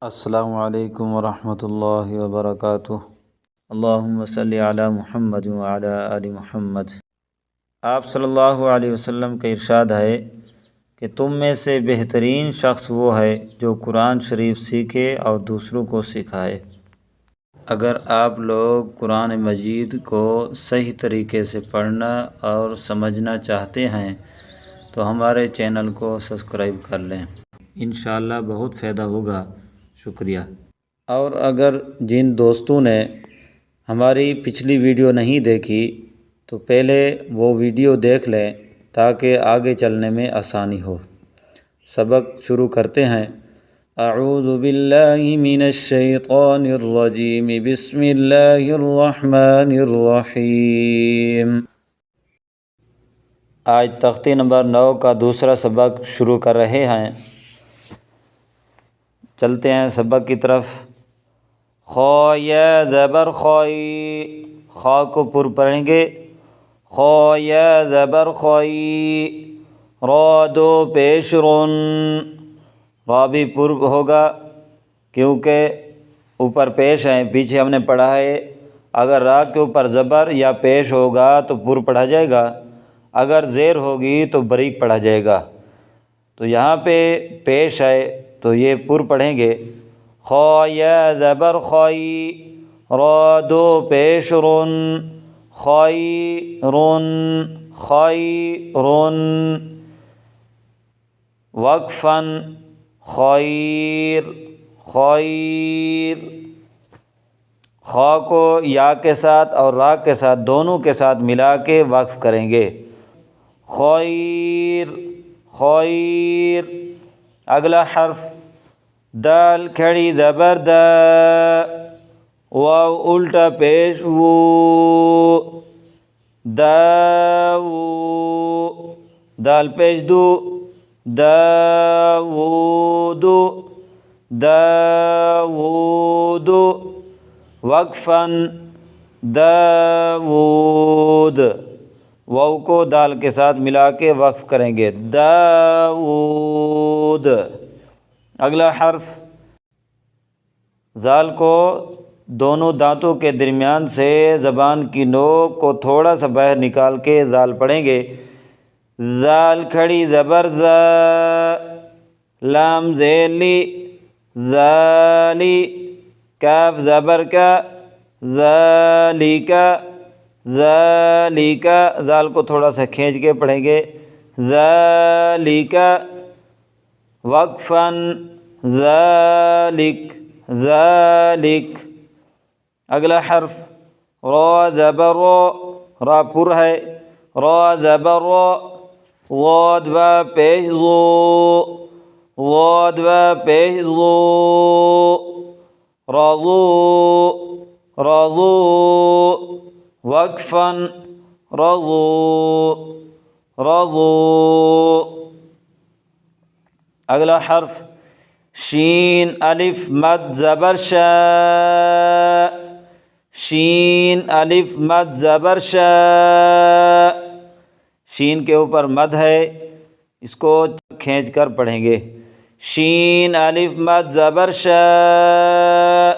السلام علیکم ورحمۃ اللہ وبرکاتہ۔ اللہم صلی علی محمد وعلی آل محمد۔ آپ صلی اللہ علیہ وسلم کا ارشاد ہے کہ تم میں سے بہترین شخص وہ ہے جو قرآن شریف سیکھے اور دوسروں کو سکھائے۔ اگر آپ لوگ قرآن مجید کو صحیح طریقے سے پڑھنا اور سمجھنا چاہتے ہیں تو ہمارے چینل کو سبسکرائب کر لیں، انشاءاللہ بہت فائدہ ہوگا۔ شکریہ۔ اور اگر جن دوستوں نے ہماری پچھلی ویڈیو نہیں دیکھی تو پہلے وہ ویڈیو دیکھ لیں تاکہ آگے چلنے میں آسانی ہو۔ سبق شروع کرتے ہیں۔ اعوذ باللہ من الشیطان الرجیم، بسم اللہ الرحمن الرحیم۔ آج تختی نمبر 9 کا دوسرا سبق شروع کر رہے ہیں۔ چلتے ہیں سبق کی طرف۔ خا یا زبر خائی، خا کو پر پڑھیں گے۔ خا یا زبر خائی، را دو پیش رن، را بھی پر ہوگا کیونکہ اوپر پیش ہیں، پیچھے ہم نے پڑھا ہے اگر را کے اوپر زبر یا پیش ہوگا تو پر پڑھا جائے گا، اگر زیر ہوگی تو بریک پڑھا جائے گا۔ تو یہاں پہ پیش ہے تو یہ پر پڑھیں گے۔ خا یا زبر خائی، را دو پیش رن، خائی رن، خائی رن، وقفاً خیر، خیر۔ خا کو یا کے ساتھ اور را کے ساتھ دونوں کے ساتھ ملا کے وقف کریں گے۔ خیر، خیر۔ اگلا حرف دال کھڑی زبر دا، واو الٹا پیش وو، داو، دال پیش دو، داودو، داودو، وقفاً داود، واو کو دال کے ساتھ ملا کے وقف کریں گے، داود۔ اگلا حرف زال کو دونوں دانتوں کے درمیان سے زبان کی نوک کو تھوڑا سا باہر نکال کے زال پڑھیں گے۔ زال کھڑی زبر زا، لام زیلی، زالی، کاف زبر کا، ذالکا، ذالکا، زال کو تھوڑا سا کھینچ کے پڑھیں گے، ذالکا، وقفاً ذالک، ذالک۔ اگلا حرف را زبر رو، را پر ہے، را زبر رو، غاد و پیش ضو، غاد و پیش ضو، رضو، رضو، وقفاً رضو، رضو۔ اگلا حرف شین الف مد زبر شا، شین الف مد زبر شا، شین کے اوپر مد ہے، اس کو کھینچ کر پڑھیں گے۔ شین الف مد زبر شا،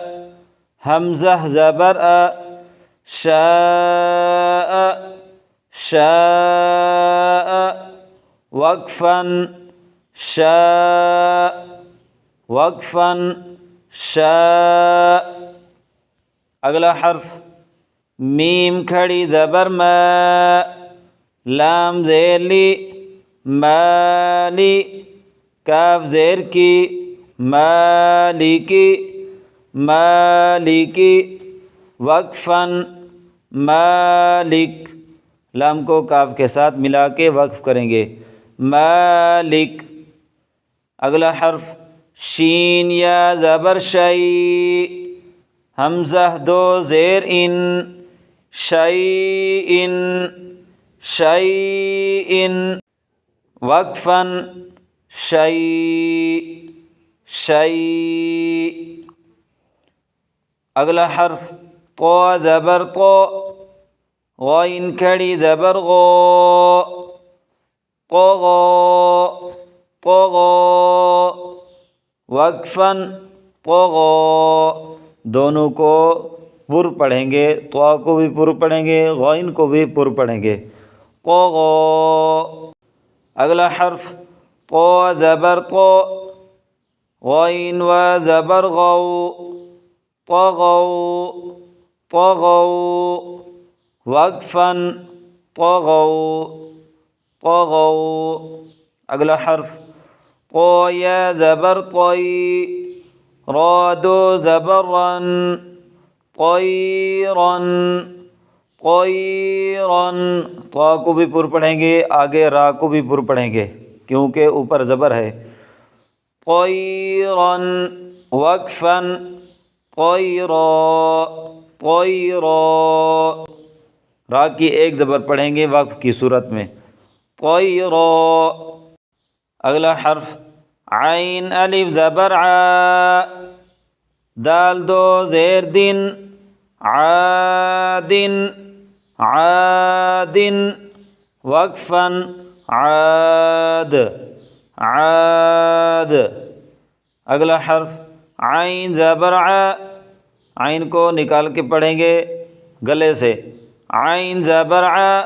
حمزہ زبر آ، شاء، شاء، وقفاً شاء، وقفاً شاء۔ اگلا حرف میم کھڑی زبر ما، لام زیلی، مالی، کاف زیر کی، مالکی، مالکی، وقفاً مالک، لام کو کاف کے ساتھ ملا کے وقف کریں گے، مالک۔ اگلا حرف شین یا زبر شئی، حمزہ دو زیر ان، شیئن، شیئن، وقفاً شیء، شیء۔ اگلا حرف قا زبر قو، غائن کھڑی زبر غو، قغو، قغو، وقفاً طغى دونوں کو پر پڑھیں گے، طا کو بھی پر پڑھیں گے، غین کو بھی پر پڑھیں گے، طغى۔ اگلا حرف طا زبر طا، غین و زبر غو، طغوا طغوا، وقفا طغوا طغوا۔ اگلا حرف طا یا زبر طی، را دو زبر رن، طیرا طیرا، طا کو بھی پر پڑھیں گے، آگے را کو بھی پر پڑھیں گے کیونکہ اوپر زبر ہے، طیرا وقفا طیرا طیرا، را کی ایک زبر پڑھیں گے وقف کی صورت میں، طیرا۔ اگلا حرف عین الف زبر ع، دال دو زیر دن، عاد عاد، وقفا عاد عاد۔ اگلا حرف عین زبر ع، عین کو نکال کے پڑھیں گے گلے سے، عین زبر ع،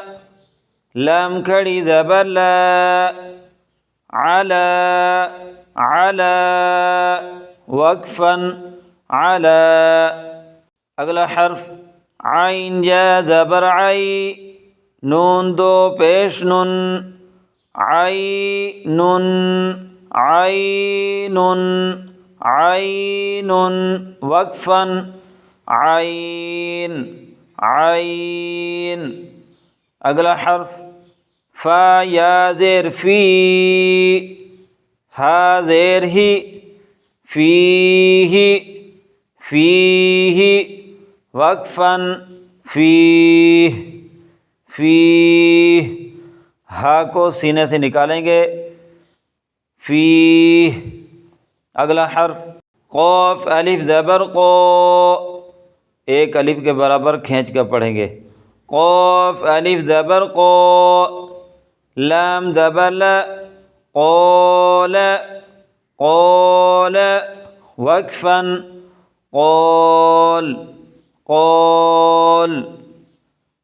لام کھڑی زبر لا، علا علا، وقفا علا۔ اگلا حرف عین یا زبر عی، نون دو پیش نن، عین عین عین، وقفا عین عین۔ اگلا حرف فا یا زیر فی، ہا زیر ہی، فیہ فیہ، وقفا فیہ فیہ، ہا کو سینے سے نکالیں گے، فیہ۔ اگلا حرف قاف الف زبر قو، ایک الف کے برابر کھینچ کر پڑھیں گے، قاف الف زبر قو، لام زبر لا، قال قال، وقفا قال قال۔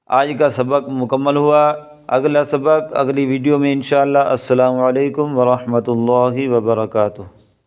آج کا سبق مکمل ہوا، اگلا سبق اگلی ویڈیو میں انشاءاللہ۔ السلام علیکم ورحمۃ اللہ وبرکاتہ۔